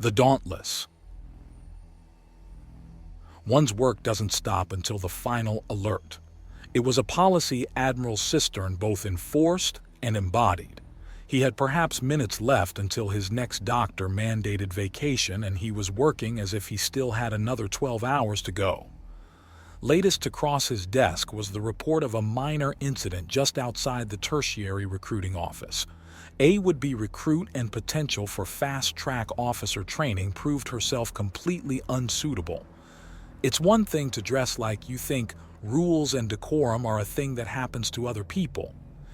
The Dauntless. One's work doesn't stop until the final alert. It was a policy Admiral Cistern both enforced and embodied. He had perhaps minutes left until his next doctor-mandated vacation, and he was working as if he still had another 12 hours to go. Latest to cross his desk was the report of a minor incident just outside the tertiary recruiting office. A would-be recruit and potential for fast-track officer training proved herself completely unsuitable. It's one thing to dress like you think rules and decorum are a thing that happens to other people.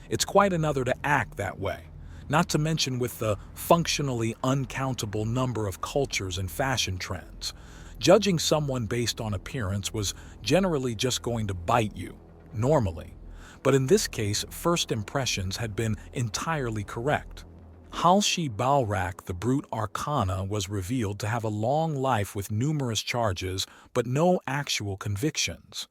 It's quite another to act that way, not to mention with the functionally uncountable number of cultures and fashion trends. Judging someone based on appearance was generally just going to bite you, normally. But in this case, first impressions had been entirely correct. Halshi Balrak, the Brute Arcana, was revealed to have a long life with numerous charges, but no actual convictions.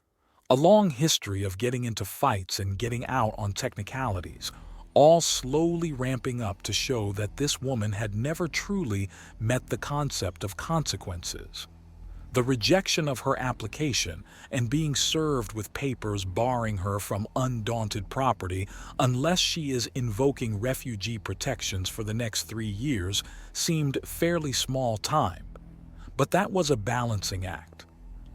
A long history of getting into fights and getting out on technicalities, all slowly ramping up to show that this woman had never truly met the concept of consequences. The rejection of her application and being served with papers barring her from undaunted property unless she is invoking refugee protections for the next 3 years seemed fairly small time. But that was a balancing act.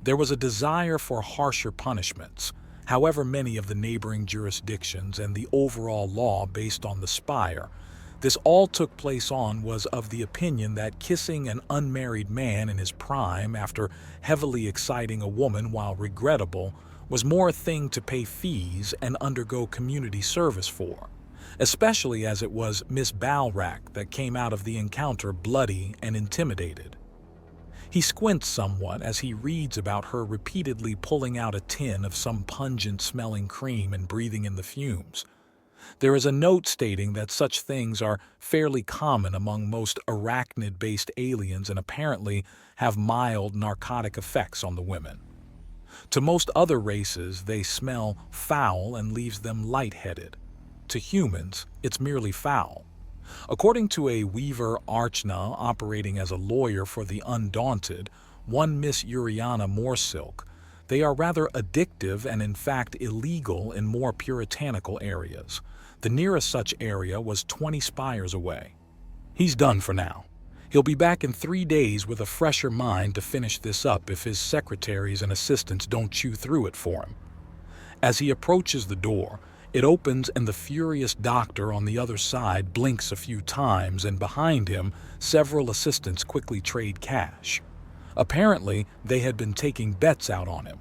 There was a desire for harsher punishments. However, many of the neighboring jurisdictions and the overall law based on the spire this all took place on was of the opinion that kissing an unmarried man in his prime after heavily exciting a woman while regrettable was more a thing to pay fees and undergo community service for, especially as it was Miss Balrak that came out of the encounter bloody and intimidated. He squints somewhat as he reads about her repeatedly pulling out a tin of some pungent-smelling cream and breathing in the fumes. There is a note stating that such things are fairly common among most arachnid-based aliens and apparently have mild narcotic effects on the women. To most other races, they smell foul and leaves them lightheaded. To humans, it's merely foul. According to a Weaver Archna operating as a lawyer for the Undaunted, one Miss Uriana Moorsilk, they are rather addictive and in fact illegal in more puritanical areas. The nearest such area was 20 spires away. He's done for now. He'll be back in 3 days with a fresher mind to finish this up if his secretaries and assistants don't chew through it for him. As he approaches the door, it opens and the furious doctor on the other side blinks a few times, and behind him, several assistants quickly trade cash. Apparently, they had been taking bets out on him.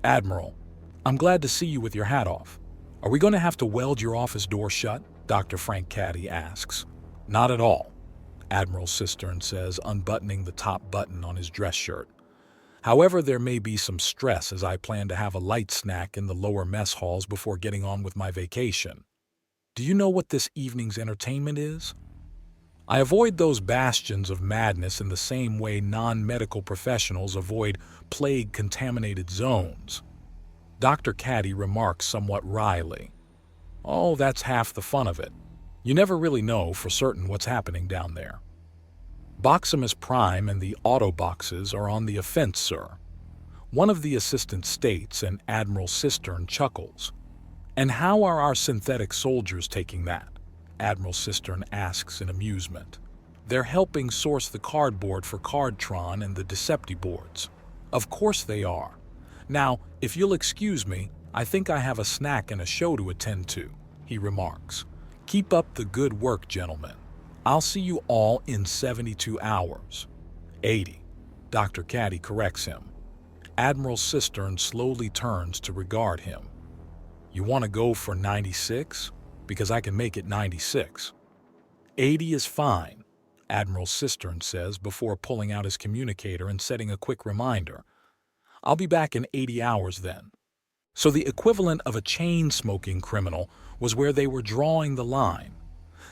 "Admiral, I'm glad to see you with your hat off. Are we going to have to weld your office door shut?" Dr. Frank Caddy asks. "Not at all," Admiral Cistern says, unbuttoning the top button on his dress shirt. "However, there may be some stress as I plan to have a light snack in the lower mess halls before getting on with my vacation. Do you know what this evening's entertainment is? I avoid those bastions of madness in the same way non-medical professionals avoid plague-contaminated zones." Dr. Caddy remarks somewhat wryly. "Oh, that's half the fun of it. You never really know for certain what's happening down there." "Boximus Prime and the Autoboxes are on the offense, sir," one of the assistants states, and Admiral Cistern chuckles. "And how are our synthetic soldiers taking that?" Admiral Cistern asks in amusement. "They're helping source the cardboard for Cardtron and the Deceptiboards." "Of course they are. Now, if you'll excuse me, I think I have a snack and a show to attend to," he remarks. "Keep up the good work, gentlemen. I'll see you all in 72 hours. 80. Dr. Caddy corrects him. Admiral Cistern slowly turns to regard him. "You want to go for 96? Because I can make it 96. 80 is fine," Admiral Cistern says before pulling out his communicator and setting a quick reminder. "I'll be back in 80 hours then." So the equivalent of a chain-smoking criminal was where they were drawing the line.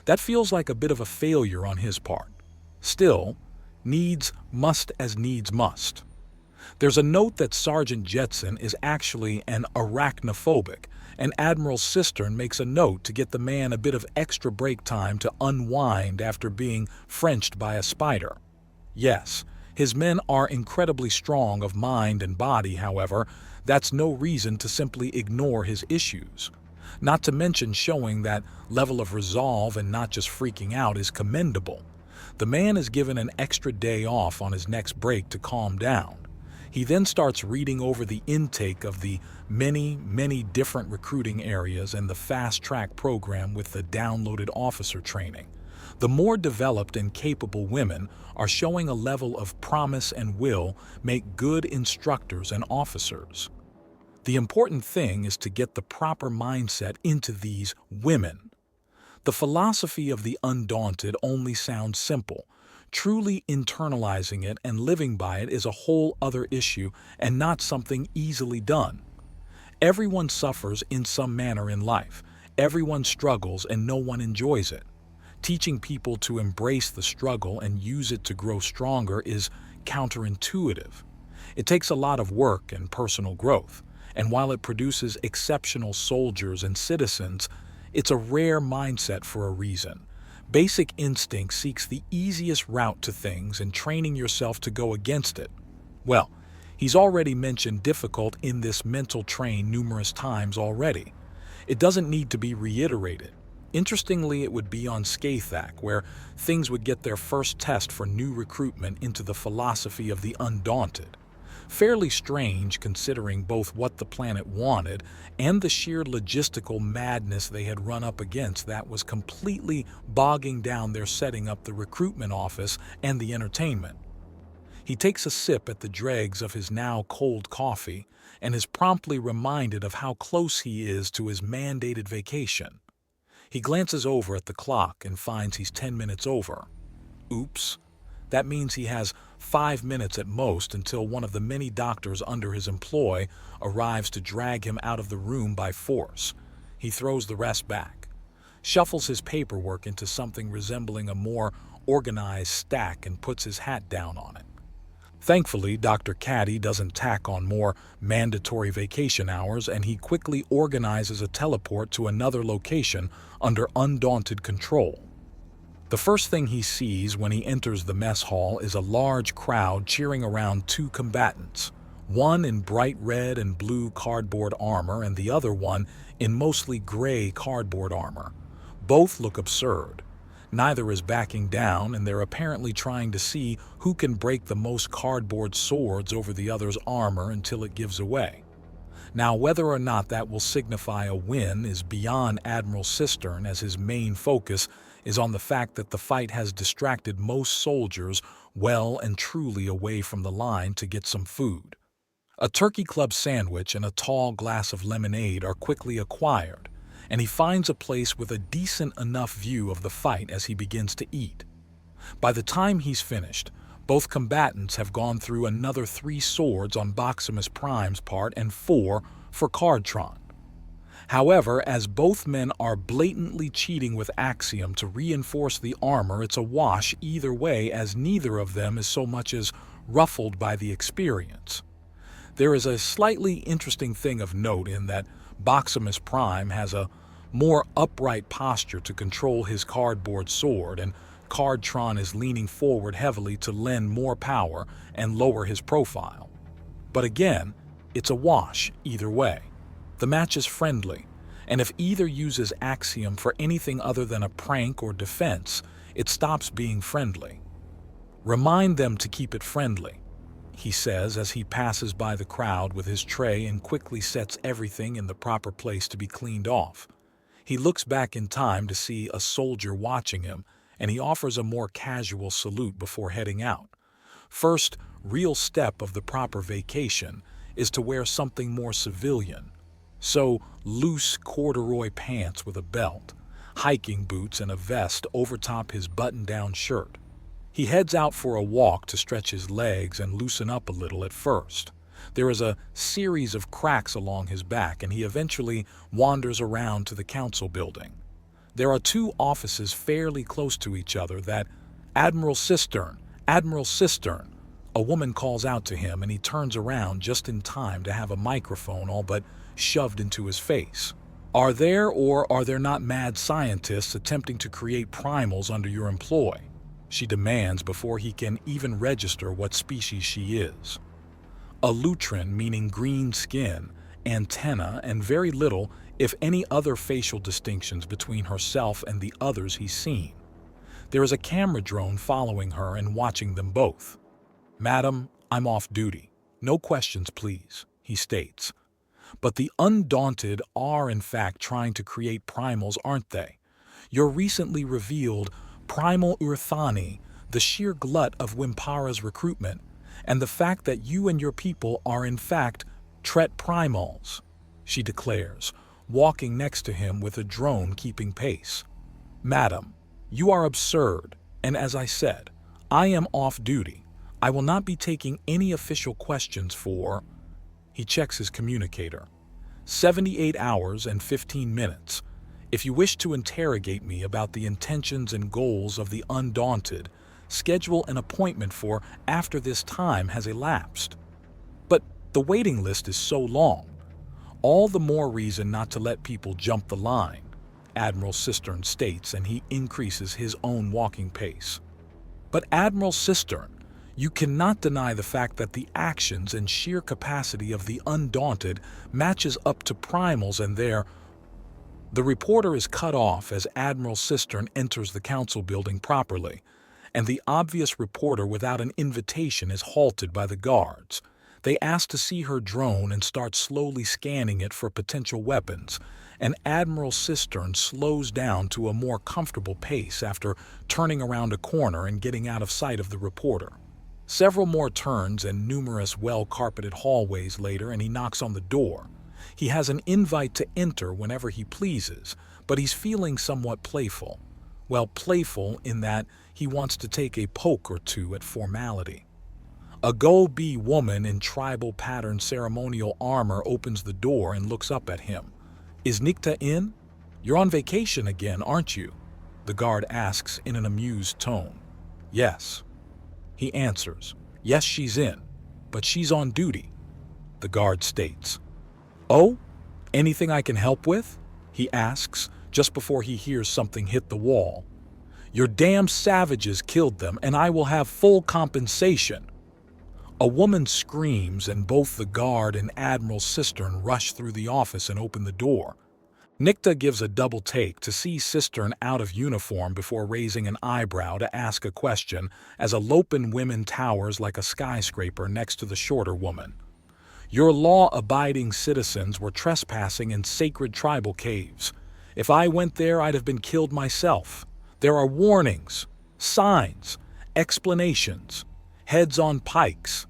That feels like a bit of a failure on his part. Still, needs must as needs must. There's a note that Sergeant Jetson is actually an arachnophobic, and Admiral Cistern makes a note to get the man a bit of extra break time to unwind after being Frenched by a spider. Yes, his men are incredibly strong of mind and body, however, that's no reason to simply ignore his issues. Not to mention showing that level of resolve and not just freaking out is commendable. The man is given an extra day off on his next break to calm down. He then starts reading over the intake of the many different recruiting areas and the fast-track program with the downloaded officer training. The more developed and capable women are showing a level of promise and will make good instructors and officers. The important thing is to get the proper mindset into these women. The philosophy of the undaunted only sounds simple. Truly internalizing it and living by it is a whole other issue and not something easily done. Everyone suffers in some manner in life. Everyone struggles and no one enjoys it. Teaching people to embrace the struggle and use it to grow stronger is counterintuitive. It takes a lot of work and personal growth, and while it produces exceptional soldiers and citizens, it's a rare mindset for a reason. Basic instinct seeks the easiest route to things and training yourself to go against it. Well, he's already mentioned difficult in this mental train numerous times already. It doesn't need to be reiterated. Interestingly, it would be on Skathak, where things would get their first test for new recruitment into the philosophy of the undaunted. Fairly strange considering both what the planet wanted and the sheer logistical madness they had run up against that was completely bogging down their setting up the recruitment office and the entertainment. He takes a sip at the dregs of his now cold coffee and is promptly reminded of how close he is to his mandated vacation. He glances over at the clock and finds he's 10 minutes over. Oops. That means he has 5 minutes at most until one of the many doctors under his employ arrives to drag him out of the room by force. He throws the rest back, shuffles his paperwork into something resembling a more organized stack and puts his hat down on it. Thankfully, Dr. Caddy doesn't tack on more mandatory vacation hours, and he quickly organizes a teleport to another location under undaunted control. The first thing he sees when he enters the mess hall is a large crowd cheering around two combatants, one in bright red and blue cardboard armor and the other one in mostly gray cardboard armor. Both look absurd. Neither is backing down, and they're apparently trying to see who can break the most cardboard swords over the other's armor until it gives away. Now, whether or not that will signify a win is beyond Admiral Cistern, as his main focus is on the fact that the fight has distracted most soldiers well and truly away from the line to get some food. A turkey club sandwich and a tall glass of lemonade are quickly acquired, and he finds a place with a decent enough view of the fight as he begins to eat. By the time he's finished, both combatants have gone through another 3 swords on Boximus Prime's part and 4 for Cardtron. However, as both men are blatantly cheating with Axiom to reinforce the armor, it's a wash either way, as neither of them is so much as ruffled by the experience. There is a slightly interesting thing of note in that Boximus Prime has a more upright posture to control his cardboard sword, and Cardtron is leaning forward heavily to lend more power and lower his profile. But again, it's a wash either way. The match is friendly, and if either uses Axiom for anything other than a prank or defense, it stops being friendly. Remind them to keep it friendly, he says as he passes by the crowd with his tray and quickly sets everything in the proper place to be cleaned off. He looks back in time to see a soldier watching him, and he offers a more casual salute before heading out. First real step of the proper vacation is to wear something more civilian. So, loose corduroy pants with a belt, hiking boots, and a vest overtop his button-down shirt. He heads out for a walk to stretch his legs and loosen up a little at first. There is a series of cracks along his back, and he eventually wanders around to the council building. There are 2 offices fairly close to each other that, Admiral Cistern, Admiral Cistern, a woman calls out to him, and he turns around just in time to have a microphone all but shoved into his face. Are there or are there not mad scientists attempting to create primals under your employ? she demands before he can even register what species she is. A lutrin, meaning green skin, antenna, and very little, if any, other facial distinctions between herself and the others he's seen. There is a camera drone following her and watching them both. "Madam, I'm off duty. No questions, please," he states. But the Undaunted are in fact trying to create primals, aren't they? Your recently revealed primal Urthani, the sheer glut of Wimpara's recruitment, and the fact that you and your people are in fact Tret primals, she declares, walking next to him with a drone keeping pace. "Madam, you are absurd, and as I said, I am off duty. I will not be taking any official questions for—" He checks his communicator. 78 hours and 15 minutes. If you wish to interrogate me about the intentions and goals of the Undaunted, schedule an appointment for after this time has elapsed. But the waiting list is so long. All the more reason not to let people jump the line, Admiral Cistern states, and he increases his own walking pace. But Admiral Cistern, you cannot deny the fact that the actions and sheer capacity of the Undaunted matches up to primals and their— The reporter is cut off as Admiral Cistern enters the council building properly, and the obvious reporter without an invitation is halted by the guards. They ask to see her drone and start slowly scanning it for potential weapons, and Admiral Cistern slows down to a more comfortable pace after turning around a corner and getting out of sight of the reporter. Several more turns and numerous well-carpeted hallways later, and he knocks on the door. He has an invite to enter whenever he pleases, but he's feeling somewhat playful. Well, playful in that he wants to take a poke or two at formality. A Go-Bee woman in tribal pattern ceremonial armor opens the door and looks up at him. "Is Nikta in? You're on vacation again, aren't you?" the guard asks in an amused tone. "Yes." He answers. "Yes, she's in, but she's on duty," the guard states. "Oh? Anything I can help with?" he asks, just before he hears something hit the wall. "Your damn savages killed them, and I will have full compensation." A woman screams, and both the guard and Admiral Cistern rush through the office and open the door. Nikta gives a double take to see Cistern out of uniform before raising an eyebrow to ask a question as a Lopen woman towers like a skyscraper next to the shorter woman. "Your law-abiding citizens were trespassing in sacred tribal caves. If I went there, I'd have been killed myself. There are warnings, signs, explanations, heads on pikes.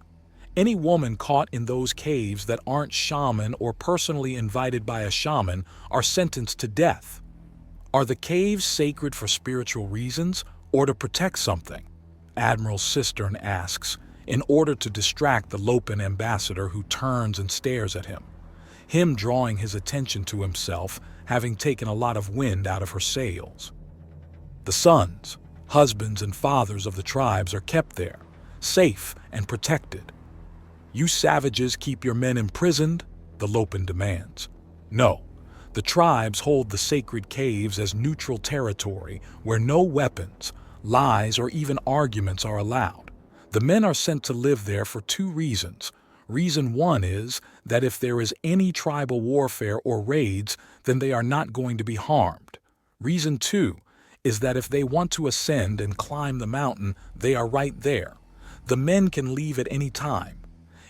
Any woman caught in those caves that aren't shaman or personally invited by a shaman are sentenced to death. Are the caves sacred for spiritual reasons or to protect something?" Admiral Cistern asks, in order to distract the Lopen ambassador, who turns and stares at him drawing his attention to himself, having taken a lot of wind out of her sails. "The sons, husbands, and fathers of the tribes are kept there, safe and protected. You savages keep your men imprisoned?" the Lopen demands. "No. The tribes hold the sacred caves as neutral territory where no weapons, lies, or even arguments are allowed. The men are sent to live there for two reasons. Reason one is that if there is any tribal warfare or raids, then they are not going to be harmed. Reason two is that if they want to ascend and climb the mountain, they are right there. The men can leave at any time.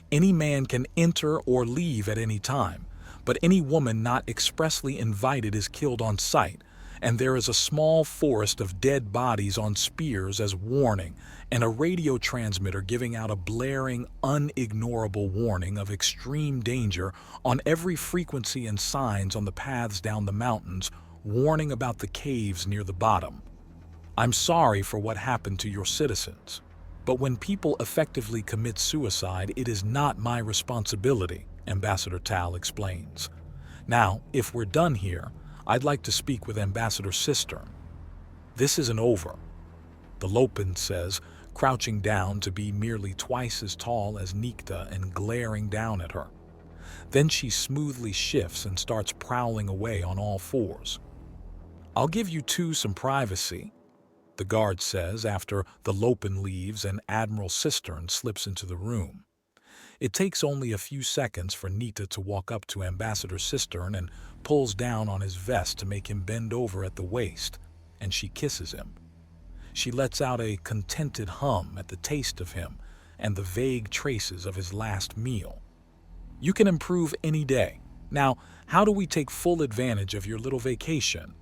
Any man can enter or leave at any time, but any woman not expressly invited is killed on sight, and there is a small forest of dead bodies on spears as warning, and a radio transmitter giving out a blaring, unignorable warning of extreme danger on every frequency and signs on the paths down the mountains, warning about the caves near the bottom. I'm sorry for what happened to your citizens, but when people effectively commit suicide, it is not my responsibility," Ambassador Tal explains. "Now, if we're done here, I'd like to speak with Ambassador Cistern." "This isn't over," the Lopen says, crouching down to be merely twice as tall as Nikta and glaring down at her. Then she smoothly shifts and starts prowling away on all fours. "I'll give you two some privacy. the guard says after the Lopen leaves and Admiral Cistern slips into the room. It takes only a few seconds for Nita to walk up to Ambassador Cistern and pulls down on his vest to make him bend over at the waist, and she kisses him. She lets out a contented hum at the taste of him and the vague traces of his last meal. You can improve any day. Now, how do we take full advantage of your little vacation?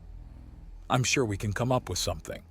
I'm sure we can come up with something.